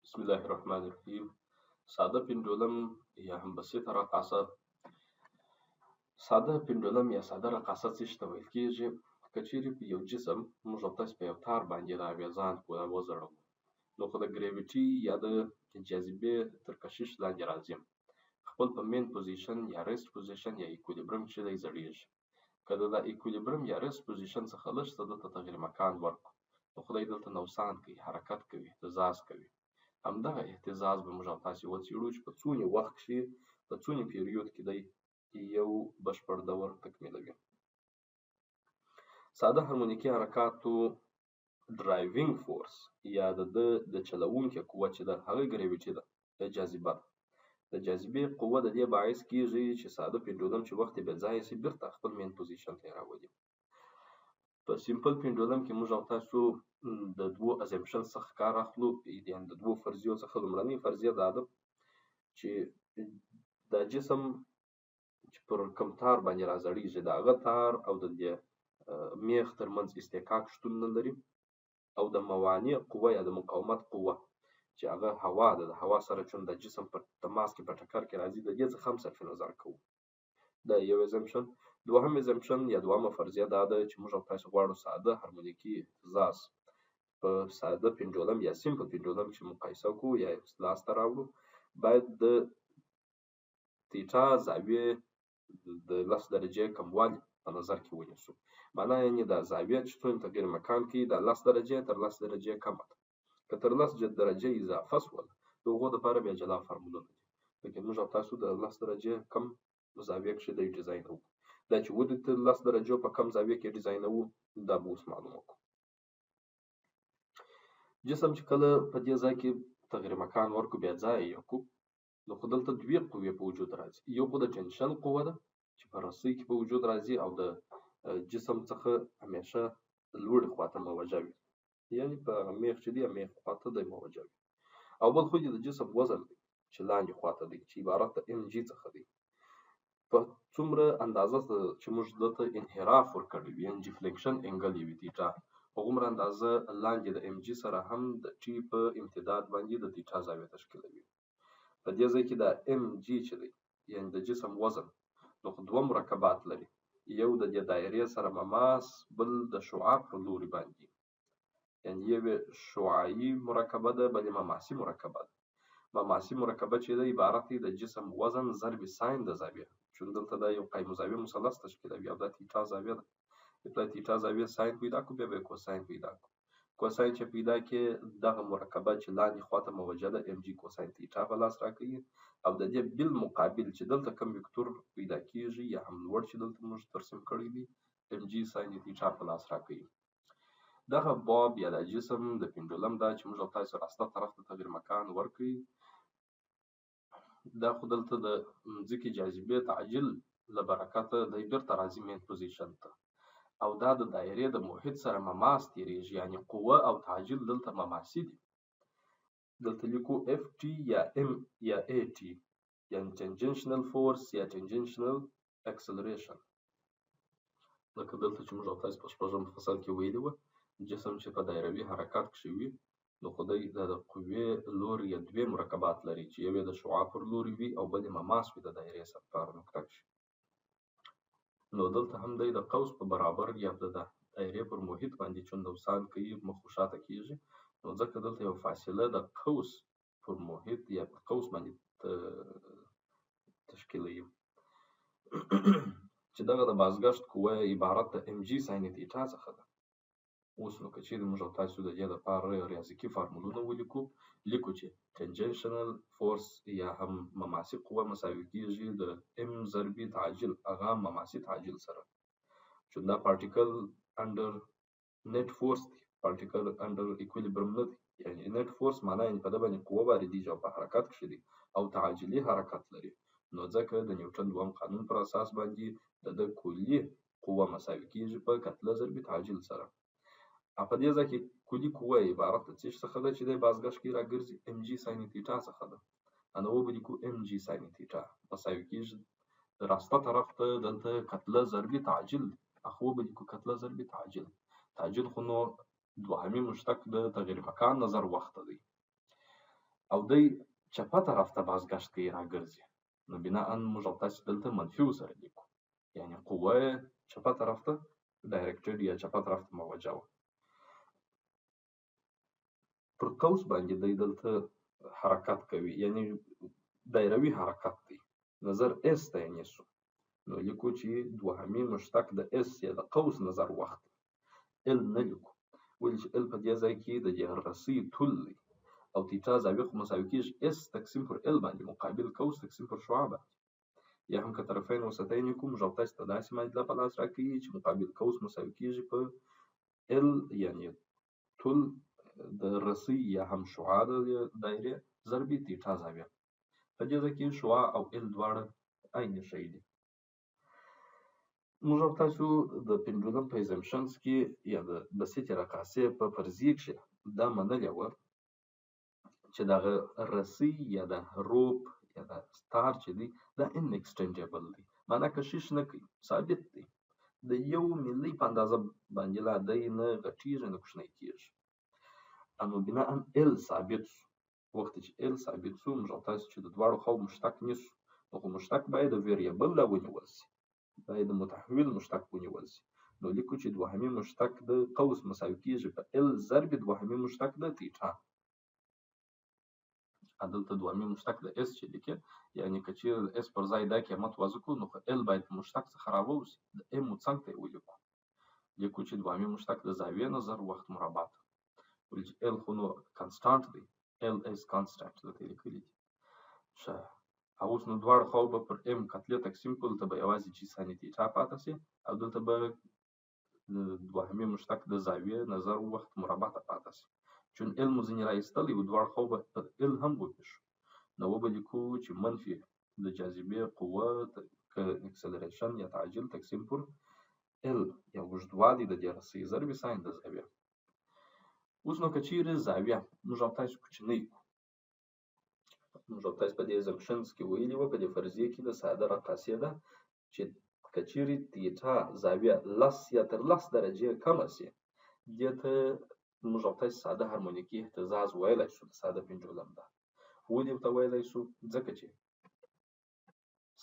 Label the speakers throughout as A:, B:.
A: بسم الله الرحمن الرحیم. ساده پنډولم یا هم بسیطه رقاصه. ساده پنډولم یا ساده رقاصه څه شي ته ویل کېږي؟ که چیرې په یو جسم موږ او تاسې په یو تار باندې راویزان کړو او وځړوو، نو خو د ګریویټي یا د جاذبې تر کشش لاندې راځي. خپل په مین پوزیشن یا ریسټ پوزیشن یا ایکولیبرم چې دی ځړېږي. که د ایکولیبرم یا ریسټ پوزیشن څخه لږ څه دلته تغیر مکان ورکړو، نو خدای دلته نوسان کوي، حرکت کوي، اهتزاز کوي. همدغه اهتزاز به موږ او تاسې وڅېړو چې په څونې وخت کښې، په څونې پیریود کې دی یو بشپړ دور تکمیلوي. ساده هارمونیکي حرکاتو ډرایوینګ فورس یا د چلوونکې قوه چې ده هغه ګریویټي ده، د جاذبه ده. د جاذبې قوه د دې باعث کېږي چې ساده پنډولم چې وخت یې بې ځایه شي بېرته خپل مین پوزیشن ته یې راولي. په سیمپل پنډولم کې موږ او تاسو د دوو ازمپشن څخه کار اخلو، یعنې د دوو فرضیو څخه. لومړنۍ فرضیه دا ده چې دا جسم چې پر کوم تار باندې راځړېږي، د هغه تار او د دې میخ ترمنځ اصطکاک شتون نه لري، او د موانع قوه یا د مقاومت قوه چې هغه هوا ده، د هوا سره چون د جسم په تماس کې په ټکر کې راځي، د دې څخه هم صرف نظر کوو. دا یو ازمپشن. دوهم ازمپشن یا دوهمه فرضیه دا ده چې موږ او تاسو غواړو ساده هارمونیکي اهتزاز په ساده پنډولم یا سیمپل پنډولم چې مقایسه کوو یا لاسته راوړو، باید د تیټا زاویې د 10 درجې کموالی په نظر کې ونیسو. معنا یعنې دا زاویه چې څومره تغیر مکان کې د 10 درجې تر 10 درجې کمه ده. که تر 10 درجې اضافه شول، د هغو دپاره بیا جلا فارمولونه دي. لیکن موږ او تاسو د 10 درجې کم زاویه کښې دی ډیزاینوو. دا چې ولې تر 10 درجو په کم زاویه کې ډیزاینوو، دا به اوس معلومه کړو. جسم چې کله په دې ځای کې تغیر مکان ورکړو، بیا ځای یې کړو، نو خو دلته دوې قوې په وجود راځي. یو خو د ټنشن قوه ده چې په رسۍ کې په وجود راځي او د جسم څخه همیشه لوړې خواته موجه وي، یعنې په میخ چې دی میخ خواته دی موجه وي. او بل خو د جسم وزن دی چې لاندې خواته دی، چې عبارت د ام جي څخه دی. په څومره اندازه چې موږ دلته انحراف ورکړی وي، یعنې ډیفلیکشن انګل یې وي تیټا، هغومره اندازه لاندې د ام جي سره هم د ټي په امتداد باندې د تیټا زاویه تشکیلوي. په دې ځای کې د ام جي چې دی، یعنې د جسم وزن، نو خو دوه مرکبات لري. یو د دې دایرې سره مماس، بل د شعاع پر لوري باندې، یعنې یوې شعاعي مرکبه ده، بلې مماسي مرکبه ده. مماسي مرکبه چې ده عبارت دی د جسم وزن ضرب ساین د زاویه، چون دلته دا یو قایم الزاویه مثلث تشکیلوي او دا تیټا زاویه ده. د تیټا زاویه ساین پیدا کړو، بیا به یې کوساین پیدا کړو. کوساین چې پیدا کړې، دغه مرکبه چې لاندې خواته موجه ده ام جي کوساین تیټا په لاس راکوي، او د دې بالمقابل چې دلته کوم وکتور پیدا کېږي یا هم لوړ چې دلته موږ ترسیم کړی دی، ام جي ساین تیټا په لاس راکوي. دغه باب یا د جسم د پنډولم دا چې موږ او تاسو راسته طرف ته تغیر مکان ورکوي، دا خو دلته د ځمکې جاذبې تعجیل له برکته دی بېرته راځي مین پوزیشن ته، او دا د دایرې د محیط سره مماس تېرېږي، یعنې قوه او تعجیل دلته مماسي دي. دلته لیکو اف ټي یا ام یا ای ټي، یعنې ټنجنشنل فورس یا ټنجنشنل اکسلریشن. لکه دلته چې موږ او تاسو په شپږم فصل کې ویلي وو، جسم چې په دایروي حرکت کښې وي، نو خو دی د قوې لوري یا دوې مرکبات لري، چې یو یې د شعاع پر لوري وي او بل یې مماس وي د دایرې سره په هغه نقطه کښې. نو دلته هم دی د قوس په برابر یا د دایرې پر محیط باندې چون نوسان کوي، مخ و شاته کېږي، نو ځکه دلته یو فاصله د قوس پر محیط یا پر قوس باندې تشکیلوي چې دغه د بازګشت قوه عبارت د ام جي ساین تیټا څخه ده. اوس نو که چیرې موږ او تاسو د دې دپاره ریاضیکي فارمولونه ولیکو، لیکو چې ټنجنشنل فورس یا هم مماسي قوه مساوي کېږي د ام ضربي تعجیل، هغه مماسي تعجیل سره، چون دا پارټیکل انډر نیټ فورس دی، پارټیکل انډر ایکویلیبرم نه دی. یعنې نیټ فورس معنا یعنې په ده باندې قوه واردېږي او په حرکت کښې دی او تعجیلي حرکت لري، نو ځکه د نیوټن دوهم قانون پر اساس باندې د کلي قوه مساوي کېږي په کتله ضربي تعجیل سره. په دې ځای کې کلي قوه عبارت د څه څخه ده چې دی بازګشت کې راګرځي، ام جي ساین تیټا څخه ده. نو وبه لیکو ام جي ساین تیټا مساوي کېږي راسته طرف ته دلته کتله ضربي تعجیل، اخو وبه لیکو کتله ضربي تعجیل. تعجیل خو نو دوهمي مشتق د تغیر مکان نظر وخت دی. او دی چپه طرف ته بازګشت کوي راګرځي، نو بناء موږ او تاسې دلته منفي سره لیکو، یعنی قوه چپه طرف ته ډایرکټډ یا چپه طرف ته موجه وه. پر قوس باندې دی دلته حرکت کوي، یعنی دایروي حرکت دی. نظر اس ته یې نیسو، نو لیکو چې دوهمي مشتق د اس یا د قوس نظر وخت ال نه لیکو، ولې چې ال په دې ځای کې د رسۍ طول دی او تیټا زاویه خو مساوي کېږي اس تقسیم پر ال باندې مقابل قوس تقسیم پر شعاع باندې، یا هم که طرفین وسطین لیکو موږ او تاسې ته داسې معادله په لاس راکوي چې مقابل قوس مساوي کېږي په ال، یعنی طول د رسۍ یا هم شعاع د دایرې ضربې تیټا زاویه. په دې ځای کې شعاع او ال دواړه عین شی دي. موږ او تاسو د پنډولم په ایزمشنز کې یا د بسیطې رقاصې په فرضیې کښې دا منلې وه چې دغه رسۍ یا د روپ یا د ستار چې دی دا ان ایکسټنډیبل دی، معنا کشش نه کوي، ثابت دی، د یو ملي په اندازه باندې لا دی نه غټېږي نه کوچنی کېږي. نو بناء ال ثابت شو، وخت چې ال ثابت شو موږ او تاسو چې د دواړو خواو مشتق نیسو، نو خو مشتق باید د ویریبل لا ونیول شي، باید د متحول مشتق ونیول شي، نو لیکو چې دوهمي مشتق د قوس مساوي کېږي په ال ضرب دوهمي مشتق د تیټا. دلته دوهمي مشتق د اس چې لیکي، یعنی که چیرې د اس پر ځای دا قیمت وضع کړو نو خو ال باید په مشتق څخه راووځي، د ام څنګ ته یې ولیکو، لیکو چې دوهمي مشتق د زاویې نظر وخت مربع ته، ولې چې ال خو نو کنسټانټ دی، ال از کانسټانټ دلته لیکلي دي. ښه، اوس نو دواړه خواو به پر ام کتلې تقسیم کړو، دلته به یوازې جي ساین تیټا پاتې شي او دلته به دوهمي مشتق د زاویې نظر وخت مربع ته پاتې شي. چون ال مو ځینې راایستلی و دواړه خواو به پر ال هم وپېښو، نو وبه لیکو چې منفي د جاذبې قوه که اکسلریشن یا تعجیل تقسیم پر ال یا اوږدوالی د دې رسۍ ضرب ساین د زاویې. اوس نو که چیرې زاویه موږ او تاسو کوچنۍ کړو، موږ او تاسو په دې ایزمشنز کې ویلي وو په دې فرضیې کې د ساده رقاصې ده چې که چیرې تیټا زاویه 10 یا تر 10 درجې کمه شي، دې ته موږ او تاسو ساده هارمونیکي اهتزاز ویلی شو، د ساده پنډولم ده. ولې ورته ویلی شو؟ ځکه چې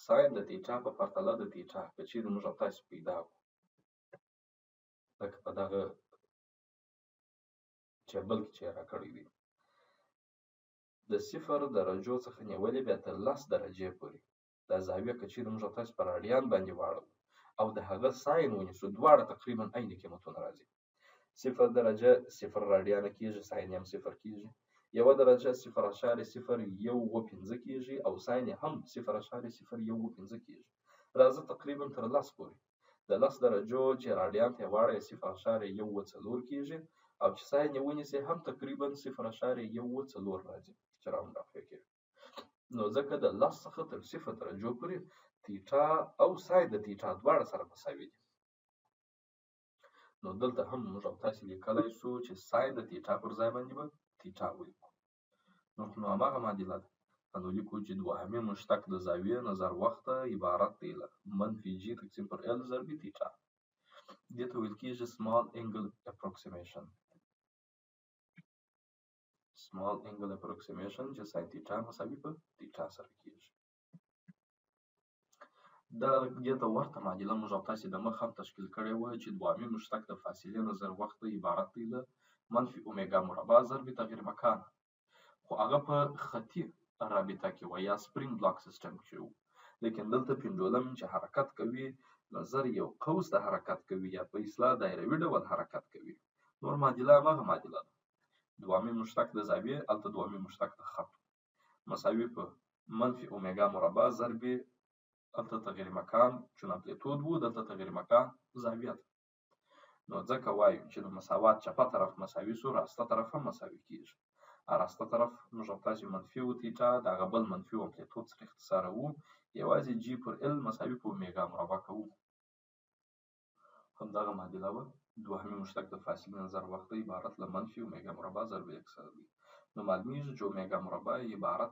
A: ساین د تیټا په پرتله د تیټا که چیرې موږ او تاسو پیدا کړو، لکه په دغه ټیبل کې چې یې راکړی دی، د 0 درجو څخه نیولې بیا تر 10 درجې پورې دا زاویه که چیرې موږ او تاسو په راډیان باندې واړو او د هغه ساین ونیسو، دواړه تقریبا عین قیمتونه راځي. 0 درجه 0 راډیانه کېږي، ساین یې هم 0 کېږي، 1 درجه 0.0115 کېږي او ساین یې هم 0.0115 کېږي. راځه تقریبا تر 10 پورې د 10 درجو چې راډیان ته یې واړی 0.114 کېږي او چې ساین یې ونیسي هم تقریبا 0.114 راځي چې راوند اف کې. نو ځکه د 10 څخه تر 0 درجو پورې تیټا او ساین د تیټا دواړه سره مساوي دي. نو دلته هم موږ او تاسو لیکلی شو چې ساین د تیټا پر ځای باندې به تیټا ولیکو. نو هماغه معادله ده. نو لیکو چې دوهمي مشتق د زاویې نظر وخت عبارت دی له منفي جي تقسیم پر ال ضرب تیټا. دې ته ویل کېږي small angle approximation. small angle approximation چې ساین تیټا مساوي په تیټا سره کېږي. دا دې ته ورته معادله موږ او تاسې د مخ هم تشکیل کړې وه چې دوهمي مشتق د فاصلې نظر وخت عبارت دی له منفي اومیګا مربع ضرب تغیر مکان، خو هغه په خطي رابطه کې وه یا سپرینګ بلاک سیستم کې وو. لیکن دلته پنډولم چې حرکت کوي نظر یو قوس د حرکت کوي یا په اصطلاح دایروي ډول حرکت کوي. نور معادله هماغه معادله ده، دوهمي مشتق د زاویې هلته دوهمي مشتق د خط مساوي په منفي اومیګا مربع ضرب هلته تغیر مکان چون امپلیتود وو، دلته تغیر مکان زاویه ده. نو ځکه وایو چې د مساوات چپه طرف مساوي سو، راسته طرف هم مساوي کېږي. راسته طرف موږ او تاسې منفي و تیټا د هغه بل منفي و امپلیتود سره اختصاروو، یوازې جي پر ال مساوي په اومیګا مربع کوو. همدغه معادله وه دوهمي مشتق د فاصلې نظر وخت عبارت له منفي اومیګا مربع ضرب اکس دی. نو معلومیږي چې اومیګا مربع عبارت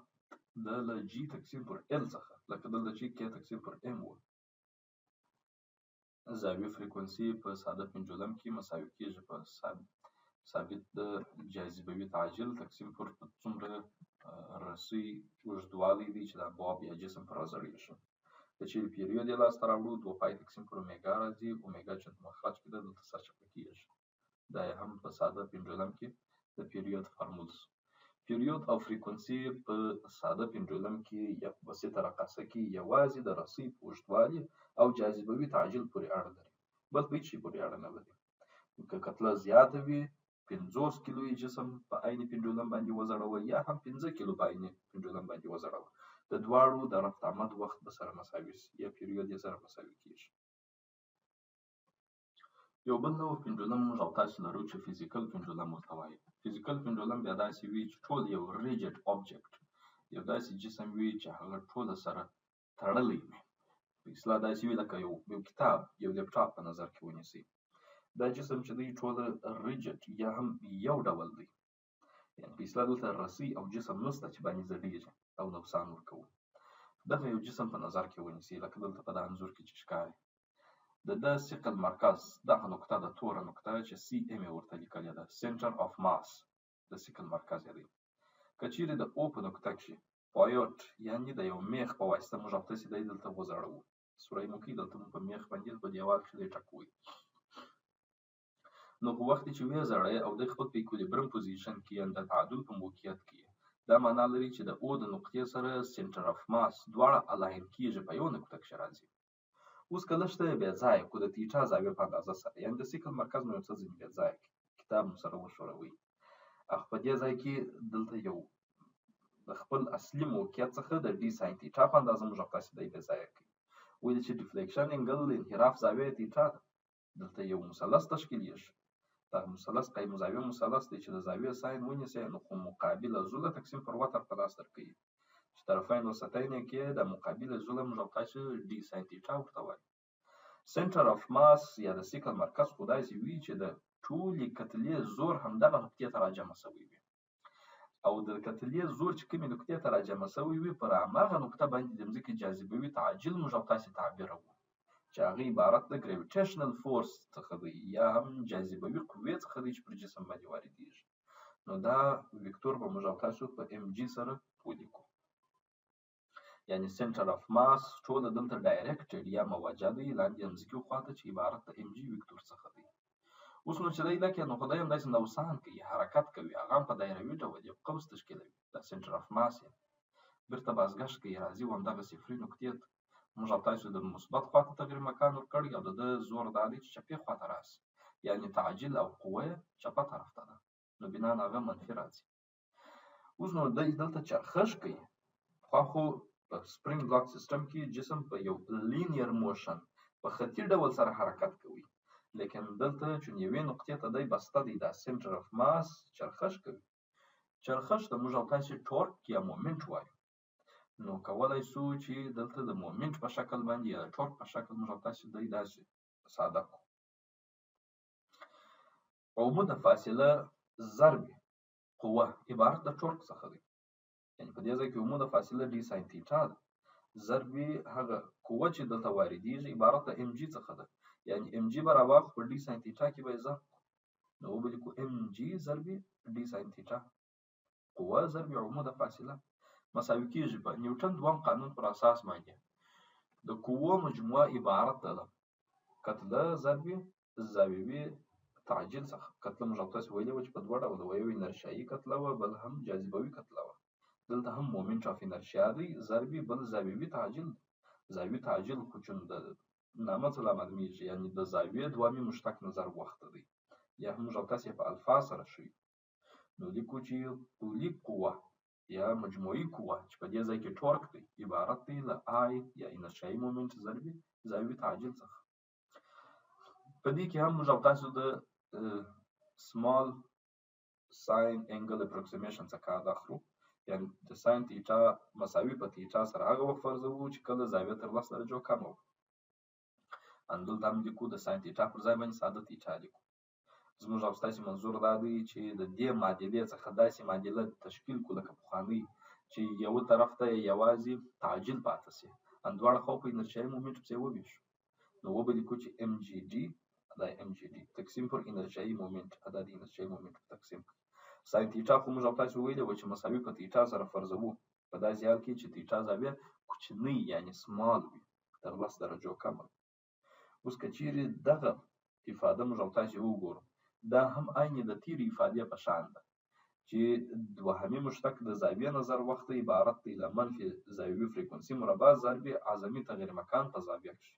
A: د له جي تقسیم پر ال څخه، لکه دلته چې کې تقسیم پر ام و. زاویه فریکونسي په ساده پنډولم کې مساوي کېږي په ثابت د جاذبوي تعجیل تقسیم پر څومره رسۍ اوږدوالی دی چې د باب یا جسم پر راځړېږي. که چیرې پیریود یې لاسته راوړو 2 پای تقسیم پر اومیګا راځي، اومیګا چې مخرج کې ده دلته سرچپه کېږي. دا یې هم په ساده پنډولم کې د پیریود فارمول شو. پیریود او فریکونسي په ساده پنډولم کې یا په بسیطه رقاصه کې یوازې د رسۍ په اوږدوالي او جاذبوي تعجیل پورې اړه لري، بل په هېڅ شي پورې اړه نه لري. که کتله زیاته وي 50 کیلوي جسم په عین پنډولم باندې وځړوه یا هم 15 کیلو په عین پنډولم باندې وځړوه، د دواړو د رفع عمد وخت به سره مساوي شي یا پیریود یې سره مساوي کېږي. یو بل ډول پنډولم موږ او تاسو لرو چې فزیکل پنډولم ورته وایي. فزیکل پنډولم بیا داسې وي چې ټول یو ریجډ آبجکټ، یو داسې جسم وي چې هغه ټوله سره تړلی وي. په اصطلاح داسې وي لکه یو کتاب، یو لیپټاپ په نظر کې ونیسئ. دا جسم چې دی ټوله ریجډ یا هم یو ډول دی، یعنې په اصطلاح دلته رسۍ او جسم نشته چې باندې ځړېږي او نقصان ورکوو. دغه یو جسم په نظر کې ونیسئ لکه دلته په دا انځور کې چې ښکاري. د ثقل مرکز دغه نقطه د توره نقطه چې سی ام یې ورته لیکلې ده، سنټر آف ماس د ثقل مرکز یې دی. که چیرې د او په نقطه کې پایوټ یعنې د یو میخ په واسطه موږ او تاسې دی دلته وځړوو، سوری مو کوي دلته مو په میخ باندې په دیوال کې دی ټکوئ، نو په وخت چې ویې ځړئ او دی خپل په ایکولیبرم پوزیشن کې یعنې د تعادل په موقعیت کې، دا معنا لري چې د او د نقطې سره سنټر آف ماس دواړه الاین کېږي، په یو نقطه کې راځي. اوس که لږ څه بې ځایه کړو د تیټا زاویې په اندازه سره، یعنې د ثقل مرکز مو یو څه ځینې بې ځایه کړي، کتاب مو سره وښوروئ، په دې ځای کې دلته یو د خپل اصلي موقعیت څخه د ډي ساین تیټا په اندازه موږ او تاسې دی بې ځایه کړئ. ولې چې ډیفلیکشن انګل انحراف زاویه تیټا ده. دلته یو مثلث تشکیلیږي، دغه مثلث قیم زاویه مثلث دی چې د زاویې ساین ونیسئ نو خو مقابله زوله تقسیم پر وتر په لاس درکوي، چې طرفین وسطین یې کې د مقابله زوله موږ او تاسې ډي ساین تیټا ورته وایي. سنټر آف ماس یا د ثقل مرکز خو داسې وي چې د ټولې کتلې زور همدغه نقطې ته راجمع شوی وي، او د کتلې زور چې کومې نقطې ته راجمع شوی وي پر هماغه نقطه باندې د ځمکې جاذبوي تعجیل موږ او تاسې تعبیروو، چې هغه عبارت د ګریویټیشنل فورس څخه دی یا هم جاذبوي قوې څخه دی چې پر جسم باندې واردېږي. نو دا وکتور به موږ او تاسو په ام جي سره ولیکو، یعنې سنټر آف ماس ټوله دلته ډایرکټډ یا موجه دی لاندې ځمکې خواته چې عبارت د ام جي وکتور څخه دی. اوس نو چې دی لکه نو خدای هم داسې نوسان کوي، حرکت کوي، هغه هم په دایروي ډول یو قوس تشکیلوي، دا سنټر آف ماس یې بیرته بازګشت کوي، راځي همدغه صفري نقطې ته. موږ او تاسو د مثبت خواته تغیر مکان ورکړی او د ده زور دا دی چې چپې خواته راسي، یعنې تعجیل او قوه یې چپه طرف ته ده، نو بنا هغه منفي راځي. اوس نو دی دلته چرخش کوي، پخوا خو په سپرینګ بلاک سیستم کې جسم په یو لینیر موشن په خطي ډول سره حرکت کوي، لیکن دلته چې یوې نقطې ته دی بسته دی، دا سنټر آف ماس چرخش کوي. چرخش ته موږ او تاسې ټورک یا مومنټ وایو. نو کولای شو چې دلته د مومنټ په شکل باندې یا د ټورک په شکل موږ او تاسې دی داسې ساده کړو. عموده فاصله ضرب قوه عبارت د ټورک څخه دی، یعنې په دې ځای کې عموده فاصله ډي ساین تیټا ده، ضرب هغه قوه چې دلته واردېږي عبارت د ام جي څخه ده، یعنې ام جي به راواخلو په ډي ساین تیټا کې به یې ضرب کړو، نو وبلیکو ام جي ضرب ډي ساین تیټا، قوه ضرب عموده فاصله مساوي کېږي په نیوټن دویم قانون پر اساس باندې د قوو مجموعه عبارت ده کتله ضرب زاویوي تعجیل څخه. کتله موږ او تاسې ویلي وو چې په دوه ډوله وه، یو انرشیایي کتله وه، بل هم جاذبوي کتله وه. دلته هم مومنټ اف انرشیا دی ضرب بل زاویوي تعجیل دی. زاویوي تعجیل خو چون د نامه څه معلومیږي، یعنې د زاویې دوامي مشتق نظر وخت دی، یا هم موږ او تاسې په الفا سره ښیو، نو لیکو چې طولي قوه یا مجموعي قوه چې په دې ځای کې ټورک دی عبارت دی له آی یا انرشیایي مومنټ ضرب زاویوي تعجیل څخه. په دې کې هم موږ او تاسو د سمال ساین انګل اپروکسیمیشن څخه کار اخلو، یعنې د ساین تیټا مساوي په تیټا سره هغه وخت فرضوو چې کله زاویه تر 10 درجو کمه وي. دلته هم لیکو د ساین تیټا پر ځای باندې ساده تیټا لیکو. زموږ او ستاسې منظور دا دی چې د دې معادلې څخه داسې معادله تشکیل کړو لکه پخوانۍ چې یوه طرف ته یوازې تعجیل پاتې شي، دواړه خوا په انرشیایي مومنټ پسې وویشو، نو وبه لیکو چې ام جي ډي دا ام جي ډي تقسیم پر انرشیایي مومنټ دا د انرشیایي مومنټ په تقسیم ساین تیټا خو موږ او تاسو ویلي وو چې مساوي په تیټا سره فرضوو په داسې حال کې چې تیټا زاویه کوچنۍ یعنې سمال وي تر 10 درجو کمه. اوس که چیرې دغه افاده موږ او تاسو وګورو دا هم عین د تیرې افادې په شان ده چې دوهمي مشتق د زاویې نظر وخت عبارت دی له منفي زاویوي فریکونسي مربع ضرب اعظمي تغیر مکان په زاویه کښې.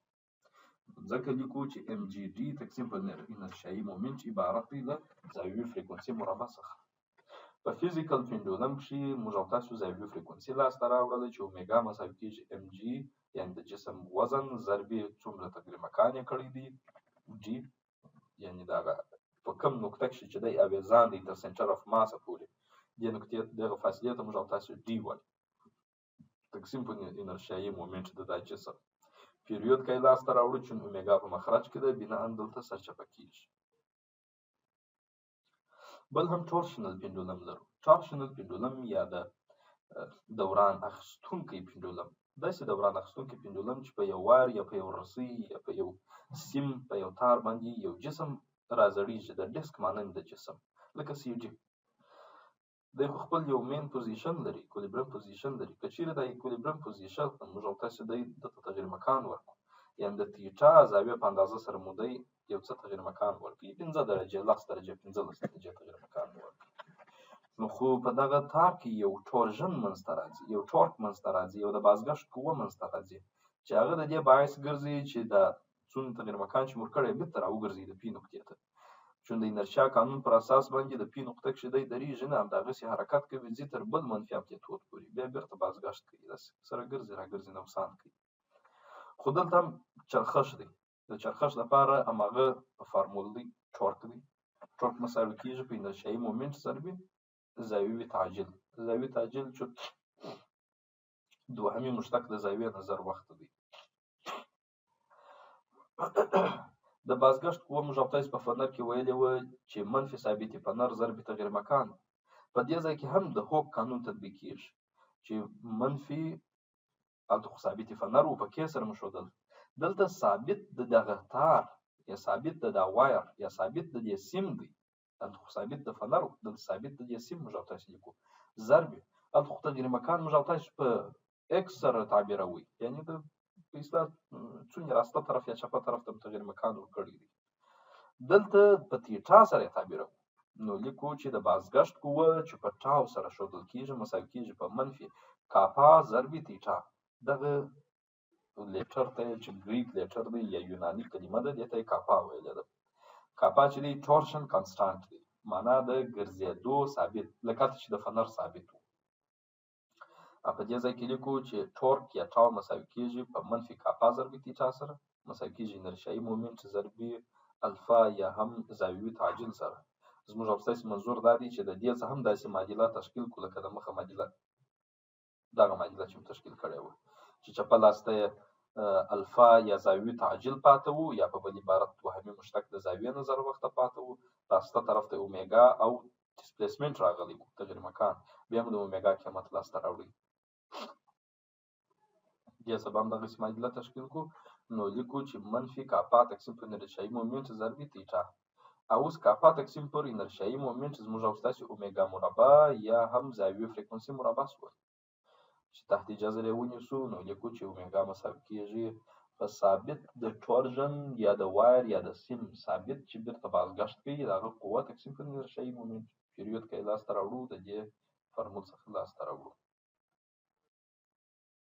A: ځکه لیکو چې ام جی ډي تقسیم په انرشیایي مومنټ عبارت دی له زاویوي فریکونسي مربع څخه. په فزیکل پنډولم کښې موږ او تاسو زاویوي فریکونسي لاسته راوړله چې اومیګا مساوي کېږي ام جي یعنې د جسم وزن ضربې څومره تغیر مکان یې کړی دی جي یعنې دغه په کوم نقطه کښې چې دی اویزان دی تر سنټر اف ماسه پورې دې نقطې دغه فاصلې ته موږ او تاسو ډي وایو تقسیم په انرشیایي مومنټ د دا جسم. پیریود که یې لاسته راوړو چې اومیګا په مخرج کې ده بناءً دلته سرچپه کېږي. بل هم ټورشنل پنډولم لرو. ټورشنل پنډولم یا د دوران اخیستونکی پنډولم داسې دوران اخیستونکی پنډولم چې په یو وار یا په یو رسۍ یا په یو سیم په یو تار باندې یو جسم راځړېږي د ډسک مانند د جسم لکه سی ډي. دی خو خپل یو مین پوزیشن لري اکولیبرم پوزیشن لري. که چیرې دا اکولیبرم پوزیشن موږ او تاسو دی دته تغیر مکان ورکړو یعنې د تیټا زاویې په اندازه سره مو دی یو څه تغیر مکان ورکړي 15 درجې 10 درجې 15 درجې تغیر مکان ورکړي نو خو په دغه تار کې یو ټورژن منځته راځي یو ټورک منځته راځي یو د بازګشت قوه منځته راځي چې هغه د دې باعث ګرځي چې دا څومره تغیر مکان چې مور کړی بېرته راوګرځي د پي نقطې ته. چون د انرشیا قانون پر اساس باندې د پي نقطه کښې دی درېږي نه همدغسې حرکت کوي ځي تر بل منفي امپلیتود پورې بیا بېرته بازګشت کوي داسې سره ګرځي راګرځي نوسان کوي. خو دلته هم چرخش دی. د چرخش لپاره هماغه فارمول دی ټورک دی. ټورک مساوي کېږي په انرشیایي مومنټ ضرب زاویوي تعجیل. زاویوي تعجیل چې دوهمي مشتق د زاویې نظر وخت دی. د بازګشت قوه موږ او تاسو په فنر کې ویلې وه چې منفي ثابتې فنر ضرب تغیر مکان. په دې ځای کې هم د هوک قانون تطبیق کېږي چې منفي هلته خو ثابتې فنر و په کې سره مو ښودل دلته ثابت د دغه تار یا ثابت د دا وایر یا ثابت د دې سیم دی. هلته خو ثابت د فنر و دلته ثابت د دې سیم موږ او تاسو لیکو ضرب هلته خو تغیر مکان موږ او تاسو په اکس سره تعبیروي یعنې د په اصطلاح څومره راسته طرف یا چپه طرف ته تغیر مکان ورکړی دی. دلته په تیټا سره یې تعبیروو نو لیکو چې د بازګشت قوه چې په ټاو سره ښودل کېږي مساوي کېږي په منفي کاپا ضرب تیټا. دغه لیټر ته چې ګریک لیټر دی یا یوناني کلمه ده دې ته یې کاپا ویلې ده. کاپا چې دی ټورشن کانسټانټ دی معنا د ګرځېدو ثابت لکه چې د فنر ثابت و. په دې ځای کې لیکو چې ټورک یا ټاو مساوي کېږي په منفي کاپا ضرب تیټا سره مساوي کېږي انرشیایي مومنټ ضرب الفا یا هم زاویوي تعجیل سره. زموږ او ستاسې منظور دا دی چې د دې څه هم داسې معادله تشکیل کړو لکه د مخه معادله دغه معادله چې تشکیل کړې وه چې چپه لاس ته یې الفا یا زاویوي تعجیل پاته و یا په بل عبارت دوهمي مشتق د زاویې نظر وخته پاته و راسته طرف ته اومیګا او ډسپلیسمنټ راغلی و تغیر مکان بیا هم د اومیګا قیمت لاسته راوړی. دې سبا هم دغسې معادله تشکیل کړو نو لیکو چې منفي کاپا تقسیم پر انرشیایي مومنټ ضرب تیټا. او اوس کاپا تقسیم پر انرشیایي مومنټ زموږ او ستاسې اومیګا مربع یا هم زاویوي فریکونسي مربع شول چې تحت جذر یې ونیسو نو لیکو چې اومیګا مساوي کېږي په ثابت د ټورژن یا د وایر یا د سیم ثابت چې بېرته بازګشت کوي د هغه قوه تقسیم پر انرشیایي مومنټ. پیریود که یې لاسته راوړو د دې فارمول څخه لاسته راوړو.